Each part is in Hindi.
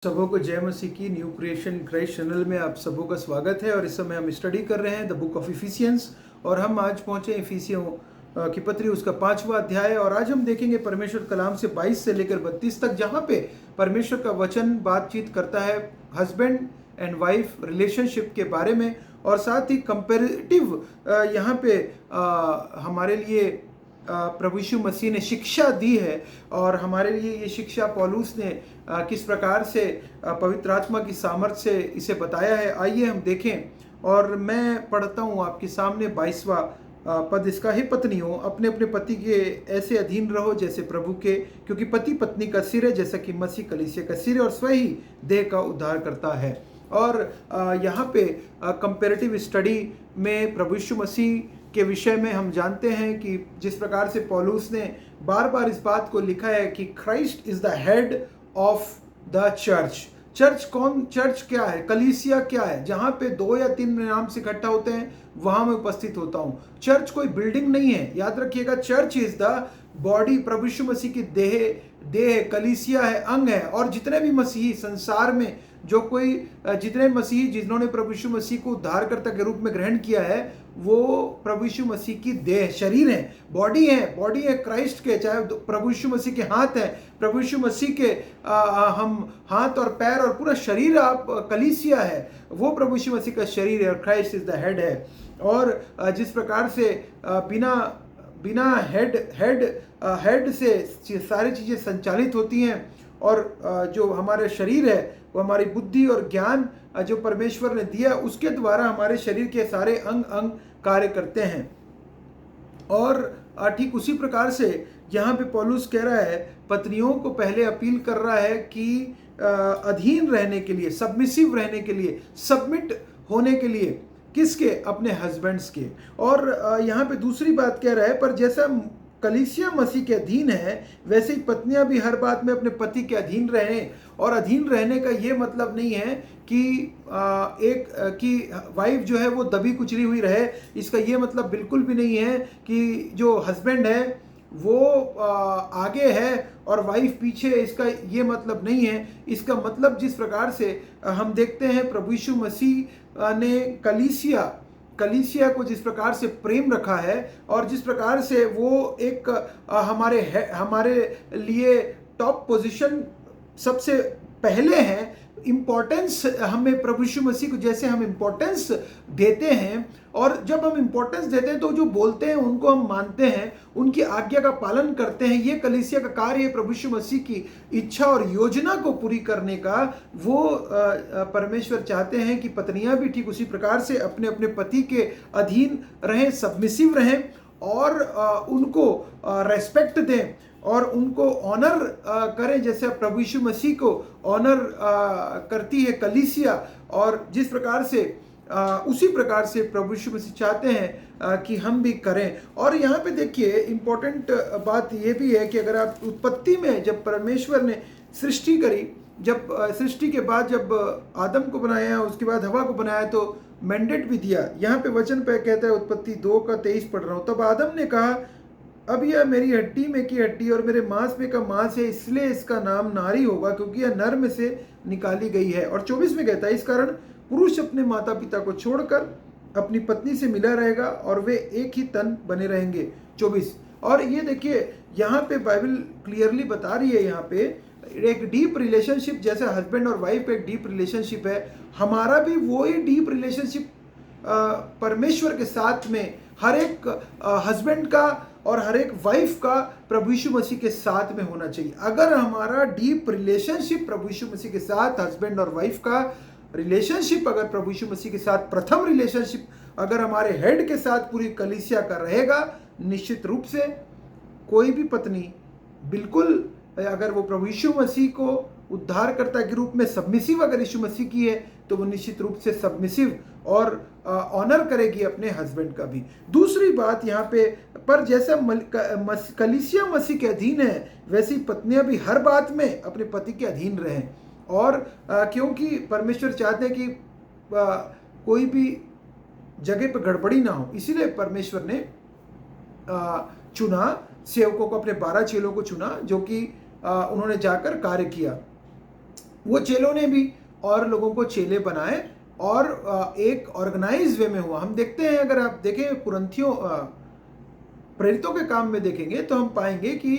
सबों को जय मसीह की न्यू क्रिएशन क्राइस्ट चैनल में आप सबों का स्वागत है। और इस समय हम स्टडी कर रहे हैं द बुक ऑफ इफिसियंस और हम आज पहुंचे इफिसियों की पत्री उसका 5वां अध्याय। और आज हम देखेंगे परमेश्वर कलाम से 22 से लेकर 32 तक, जहां पे परमेश्वर का वचन बातचीत करता है हस्बैंड एंड वाइफ रिलेशनशिप के बारे में। और साथ ही कंपेरेटिव यहाँ पे हमारे लिए प्रभु यीशु मसीह ने शिक्षा दी है और हमारे लिए ये शिक्षा पौलुस ने किस प्रकार से पवित्र आत्मा की सामर्थ्य से इसे बताया है। आइए हम देखें। और मैं पढ़ता हूँ आपके सामने 22वां पद इसका, हे पत्नियों अपने अपने पति के ऐसे अधीन रहो जैसे प्रभु के, क्योंकि पति पत्नी का सिर है, जैसा कि मसीह कलीसिया का सिर है और स्वयं ही देह का उद्धार करता है। और यहाँ पे कंपैरेटिव स्टडी में प्रभु यीशु मसीह के विषय में हम जानते हैं कि जिस प्रकार से पौलुस ने बार बार इस बात को लिखा है कि Christ is the head of the church. Church क्या है, कलीसिया क्या है, जहां पे 2 या 3 नाम से इकट्ठा होते हैं वहां मैं उपस्थित होता हूं। चर्च कोई बिल्डिंग नहीं है, याद रखिएगा। चर्च इज द बॉडी, प्रभु यीशु मसीह की देह कलीसिया है, अंग है। और जितने भी मसीही संसार में जितने मसीही जिन्होंने प्रभु यीशु मसीह को उद्धारकर्ता के रूप में ग्रहण किया है, वो प्रभु यीशु मसीह की देह शरीर है, बॉडी है क्राइस्ट के। चाहे प्रभु यीशु मसीह के हाथ है, प्रभु यीशु मसीह के हम हाथ और पैर और पूरा शरीर आप कलीसिया है, वो प्रभु यीशु मसीह का शरीर है और क्राइस्ट इज द हेड है। और जिस प्रकार से बिना हेड से सारी चीजें संचालित होती हैं और जो हमारे शरीर है वो हमारी बुद्धि और ज्ञान जो परमेश्वर ने दिया उसके द्वारा हमारे शरीर के सारे अंग कार्य करते हैं। और ठीक उसी प्रकार से यहाँ पे पौलुस कह रहा है, पत्नियों को पहले अपील कर रहा है कि अधीन रहने के लिए, सबमिसिव रहने के लिए, सबमिट होने के लिए, किसके? अपने हस्बैंड्स के। और यहाँ पे दूसरी बात कह रहा है, पर जैसा कलीसिया मसीह के अधीन है वैसे ही पत्नियां भी हर बात में अपने पति के अधीन रहें। और अधीन रहने का ये मतलब नहीं है कि वाइफ जो है वो दबी कुचली हुई रहे। इसका ये मतलब बिल्कुल भी नहीं है कि जो हस्बैंड है वो आगे है और वाइफ पीछे। इसका ये मतलब नहीं है। इसका मतलब जिस प्रकार से हम देखते हैं प्रभु यीशु मसीह ने कलीसिया को जिस प्रकार से प्रेम रखा है और जिस प्रकार से वो एक हमारे लिए टॉप पोजीशन सबसे पहले है। इम्पोर्टेंस हमें प्रभु यीशु मसीह को जैसे हम इम्पोर्टेंस देते हैं, और जब हम इम्पोर्टेंस देते हैं तो जो बोलते हैं उनको हम मानते हैं, उनकी आज्ञा का पालन करते हैं। ये कलीसिया का कार्य है, प्रभु यीशु मसीह की इच्छा और योजना को पूरी करने का। वो परमेश्वर चाहते हैं कि पत्नियां भी ठीक उसी प्रकार से अपने अपने पति के अधीन रहें, सबमिसिव रहें और उनको रेस्पेक्ट दें और उनको ऑनर करें, जैसे प्रभु यीशु मसीह को ऑनर करती है कलीसिया। और जिस प्रकार से उसी प्रकार से प्रभु यीशु मसीह चाहते हैं कि हम भी करें। और यहाँ पे देखिए इम्पोर्टेंट बात ये भी है कि अगर आप उत्पत्ति में जब परमेश्वर ने सृष्टि करी, जब सृष्टि के बाद जब आदम को बनाया, उसके बाद हवा को बनाया, तो मैंडेट भी दिया। यहाँ पे वचन पे कहता है, उत्पत्ति 2:23 पढ़ रहा हूँ, तब आदम ने कहा, अब यह मेरी हड्डी में की हड्डी और मेरे मांस में का मांस है, इसलिए इसका नाम नारी होगा, क्योंकि यह नर में से निकाली गई है। और 24 में कहता है, इस कारण पुरुष अपने माता पिता को छोड़कर अपनी पत्नी से मिला रहेगा और वे एक ही तन बने रहेंगे। 24। और ये देखिए यहाँ पे बाइबल क्लियरली बता रही है, यहाँ पे एक डीप रिलेशनशिप, जैसे हस्बैंड और वाइफ एक डीप रिलेशनशिप है, हमारा भी वो ही डीप रिलेशनशिप परमेश्वर के साथ में हर एक हस्बैंड का और हर एक वाइफ का प्रभु यीशु मसीह के साथ में होना चाहिए। अगर हमारा डीप रिलेशनशिप प्रभु यीशु मसीह के साथ, हस्बैंड और वाइफ का रिलेशनशिप अगर प्रभु यीशु मसीह के साथ, प्रथम रिलेशनशिप अगर हमारे हेड के साथ पूरी कलीसिया का रहेगा, निश्चित रूप से कोई भी पत्नी बिल्कुल, अगर वो प्रभु यीशु मसीह को उद्धारकर्ता के रूप में सबमिसिव अगर यीशु मसीह की है, तो वो निश्चित रूप से सबमिसिव और ऑनर करेगी अपने हस्बैंड का भी। दूसरी बात यहाँ पे, पर जैसा कलीसिया मसीह के अधीन है वैसी पत्नियां भी हर बात में अपने पति के अधीन रहें। और क्योंकि परमेश्वर चाहते हैं कि कोई भी जगह पर गड़बड़ी ना हो, इसीलिए परमेश्वर ने चुना सेवकों को, अपने 12 चेलों को चुना, जो कि उन्होंने जाकर कार्य किया। वो चेलों ने भी और लोगों को चेले बनाए और एक ऑर्गेनाइज वे में हुआ। हम देखते हैं, अगर आप देखें कुरिन्थियों प्रेरितों के काम में देखेंगे तो हम पाएंगे कि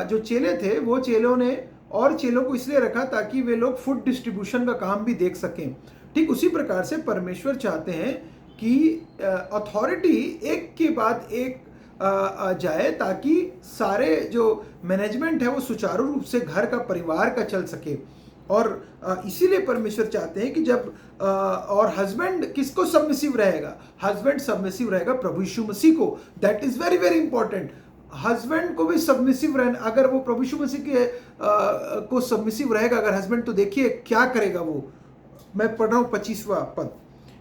जो चेले थे वो चेलों ने और चेलों को इसलिए रखा ताकि वे लोग फूड डिस्ट्रीब्यूशन का काम भी देख सकें। ठीक उसी प्रकार से परमेश्वर चाहते हैं कि अथॉरिटी एक के बाद एक जाए ताकि सारे जो मैनेजमेंट है वो सुचारू रूप से घर का परिवार का चल सके। और इसीलिए परमेश्वर चाहते हैं कि जब और हस्बैंड किसको सबमिसिव रहेगा? हस्बैंड सबमिसिव रहेगा प्रभु यीशु मसीह को। That is very very important. Husband को भी सबमिसिव रहना, अगर वो प्रभु यीशु मसीह के को सबमिसिव रहेगा अगर हस्बैंड, तो देखिए क्या करेगा वो। मैं पढ़ रहा हूं 25वां पद।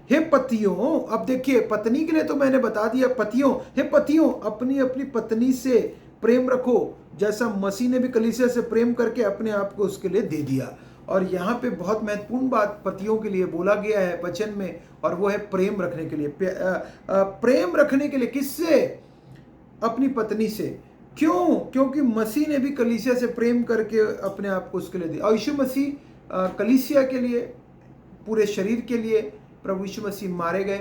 हे पतियों, अब देखिए पत्नी के लिए तो मैंने बता दिया, पतियों, हे पतियों अपनी अपनी पत्नी से प्रेम रखो जैसा मसीह ने भी कलीसिया से प्रेम करके अपने आप को उसके लिए दे दिया। और यहाँ पे बहुत महत्वपूर्ण बात पतियों के लिए बोला गया है वचन में, और वो है प्रेम रखने के लिए। प्रेम रखने के लिए किससे? अपनी पत्नी से। क्यों? क्योंकि मसीह ने भी कलीसिया से प्रेम करके अपने आप को उसके लिए दिया। और यीशु मसीह कलीसिया के लिए, पूरे शरीर के लिए प्रभु यीशु मसीह मारे गए,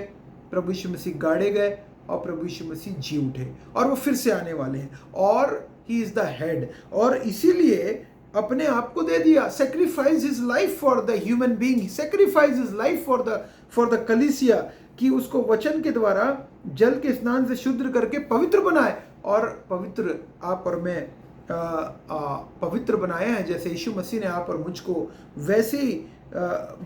प्रभु यीशु मसीह गाड़े गए और प्रभु यीशु मसीह जी उठे और वो फिर से आने वाले हैं और ही इज द हेड। और इसीलिए अपने आप को दे दिया। Sacrifice his life for the human being, sacrifice his life for the कलीसिया, कि उसको वचन के द्वारा जल के स्नान से शुद्ध करके पवित्र बनाए। और पवित्र आप और मैं पवित्र बनाए हैं जैसे यीशु मसीह ने आप और मुझको, वैसे ही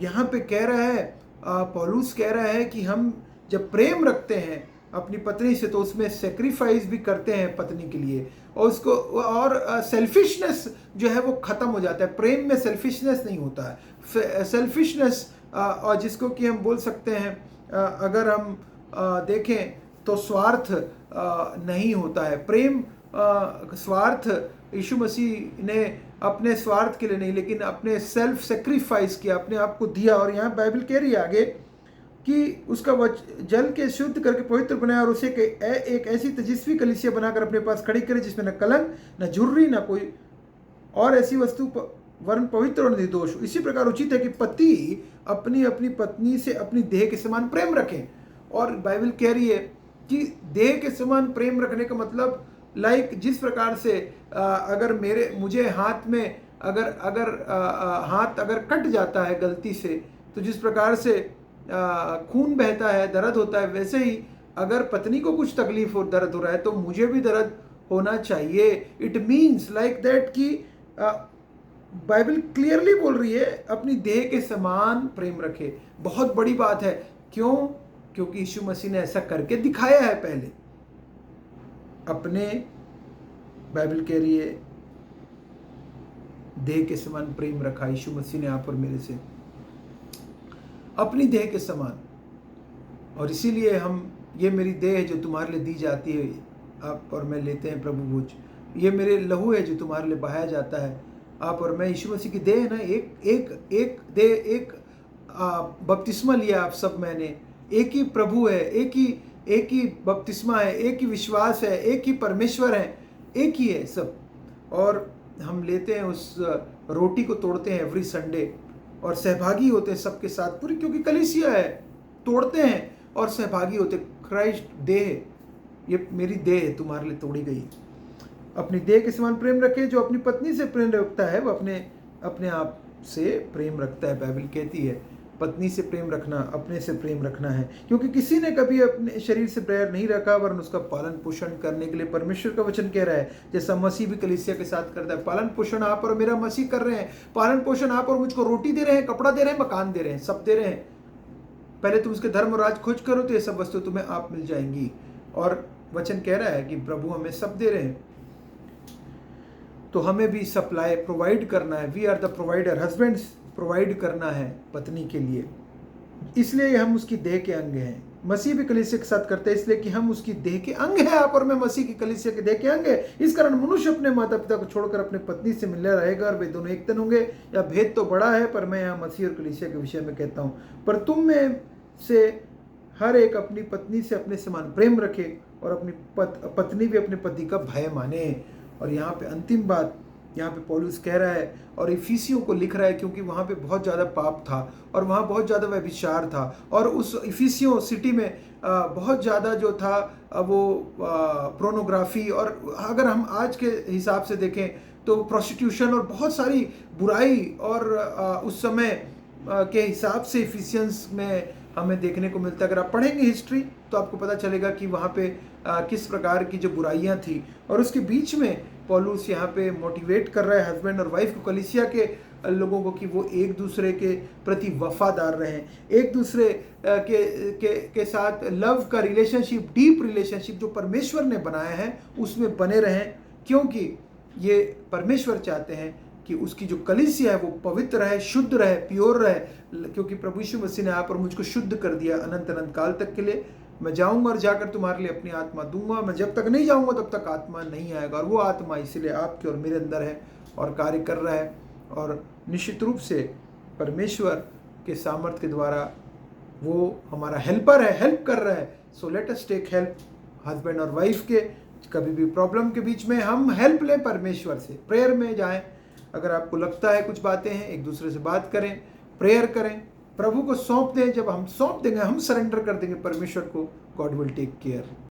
यहाँ पे कह रहा है, पौलुस कह रहा है कि हम जब प्रेम रखते हैं अपनी पत्नी से तो उसमें सेक्रीफाइस भी करते हैं पत्नी के लिए, और उसको और सेल्फिशनेस जो है वो खत्म हो जाता है। प्रेम में सेल्फिशनेस नहीं होता है। सेल्फिशनेस और जिसको कि हम बोल सकते हैं, अगर हम देखें तो स्वार्थ नहीं होता है। प्रेम स्वार्थ, यीशु मसीह ने अपने स्वार्थ के लिए नहीं लेकिन अपने सेल्फ सेक्रीफाइस किया, अपने आप को दिया। और यहाँ बाइबल कह रही है आगे कि उसका जल के शुद्ध करके पवित्र बनाया और उसे एक ऐसी तेजस्वी कलीसिया बनाकर अपने पास खड़ी करे जिसमें न कलंक, न झुर्री, न कोई और ऐसी वस्तु वर्ण पवित्र और निर्दोष। इसी प्रकार उचित है कि पति अपनी अपनी पत्नी से अपनी देह के समान प्रेम रखें। और बाइबल कह रही है कि देह के समान प्रेम रखने का मतलब लाइक जिस प्रकार से अगर मुझे हाथ में अगर हाथ अगर कट जाता है गलती से, तो जिस प्रकार से खून बहता है, दर्द होता है, वैसे ही अगर पत्नी को कुछ तकलीफ और दर्द हो रहा है तो मुझे भी दर्द होना चाहिए। इट मीन्स लाइक दैट कि बाइबल क्लियरली बोल रही है अपनी देह के समान प्रेम रखे। बहुत बड़ी बात है। क्यों? क्योंकि यीशु मसीह ने ऐसा करके दिखाया है पहले अपने, बाइबल कह रही है देह के समान प्रेम रखा यीशु मसीह ने आप और मेरे से, अपनी देह के समान। और इसीलिए हम, ये मेरी देह है जो तुम्हारे लिए दी जाती है, आप और मैं लेते हैं प्रभु भोज, ये मेरे लहू है जो तुम्हारे लिए बहाया जाता है। आप और मैं, यीशु मसीह की देह है ना, एक देह, एक बपतिस्मा लिया आप सब, मैंने एक ही प्रभु है, एक ही बपतिस्मा है, एक ही विश्वास है, एक ही परमेश्वर है, एक ही है सब। और हम लेते हैं उस रोटी को, तोड़ते हैं एवरी संडे और सहभागी होते हैं सबके साथ पूरी, क्योंकि कलीसिया है, तोड़ते हैं और सहभागी होते। क्राइस्ट देह, ये मेरी देह है तुम्हारे लिए तोड़ी गई। अपनी देह के समान प्रेम रखे। जो अपनी पत्नी से प्रेम रखता है वो अपने आप से प्रेम रखता है। बाइबल कहती है पत्नी से प्रेम रखना अपने से प्रेम रखना है, क्योंकि किसी ने कभी अपने शरीर से प्रेम नहीं रखा वरन उसका पालन पोषण करने के लिए परमेश्वर का वचन कह रहा है, जैसा मसीह भी कलीसिया के साथ करता है। पालन पोषण आप और मेरा मसीह कर रहे हैं। पालन पोषण आप और मुझको रोटी दे रहे हैं, कपड़ा दे रहे हैं, मकान दे रहे हैं, सब दे रहे हैं। पहले तुम उसके धर्म और राज खोज करो तो ये सब वस्तु तुम्हें आप मिल जाएंगी। और वचन कह रहा है कि प्रभु हमें सब दे रहे हैं, तो हमें भी सप्लाई प्रोवाइड करना है। We are the provider. Husbands provide करना है पत्नी के लिए, इसलिए हम उसकी देह के अंग हैं। मसीह भी कलीसिया के साथ करते हैं इसलिए कि हम उसकी देह के अंग हैं। आप और मैं मसीह की कलीसिया के देह के अंग है। इस कारण मनुष्य अपने माता पिता को छोड़कर अपने पत्नी से मिलने रहेगा और वे दोनों एक तन होंगे। या भेद तो बड़ा है, पर मैं यहाँ मसीह और कलीसिया के विषय में कहता हूँ। पर तुम में से हर एक अपनी पत्नी से अपने समान प्रेम रखे और अपनी पत्नी भी अपने पति का भय माने। और यहाँ पे अंतिम बात यहाँ पे पौलुस कह रहा है और इफिसियों को लिख रहा है, क्योंकि वहाँ पे बहुत ज़्यादा पाप था और वहाँ बहुत ज़्यादा व्यभिचार था, और उस इफिसियों सिटी में बहुत ज़्यादा जो था वो प्रोनोग्राफी, और अगर हम आज के हिसाब से देखें तो प्रोस्टिट्यूशन और बहुत सारी बुराई, और उस समय के हिसाब से इफिशियंस में हमें देखने को मिलता है। अगर आप पढ़ेंगे हिस्ट्री तो आपको पता चलेगा कि वहाँ पे किस प्रकार की जो बुराइयाँ थी, और उसके बीच में पौलुस यहाँ पे मोटिवेट कर रहा है हस्बैंड और वाइफ को, कलीसिया के लोगों को, कि वो एक दूसरे के प्रति वफादार रहें, एक दूसरे के साथ लव का रिलेशनशिप, डीप रिलेशनशिप जो परमेश्वर ने बनाया है उसमें बने रहें, क्योंकि ये परमेश्वर चाहते हैं कि उसकी जो कलीसिया है वो पवित्र रहे, शुद्ध रहे, प्योर रहे, क्योंकि प्रभु यीशु मसीह ने आप और मुझको शुद्ध कर दिया अनंत अनंत काल तक के लिए। मैं जाऊंगा और जाकर तुम्हारे लिए अपनी आत्मा दूंगा, मैं जब तक नहीं जाऊंगा तब तक आत्मा नहीं आएगा, और वो आत्मा इसीलिए आपके और मेरे अंदर है और कार्य कर रहा है, और निश्चित रूप से परमेश्वर के सामर्थ्य के द्वारा वो हमारा हेल्पर है, हेल्प कर रहा है। So let us take help husband और वाइफ के, कभी भी प्रॉब्लम के बीच में हम हेल्प लें परमेश्वर से, प्रेयर में जाएं। अगर आपको लगता है कुछ बातें हैं, एक दूसरे से बात करें, प्रेयर करें, प्रभु को सौंप दें। जब हम सौंप देंगे, हम सरेंडर कर देंगे परमेश्वर को, गॉड विल टेक केयर।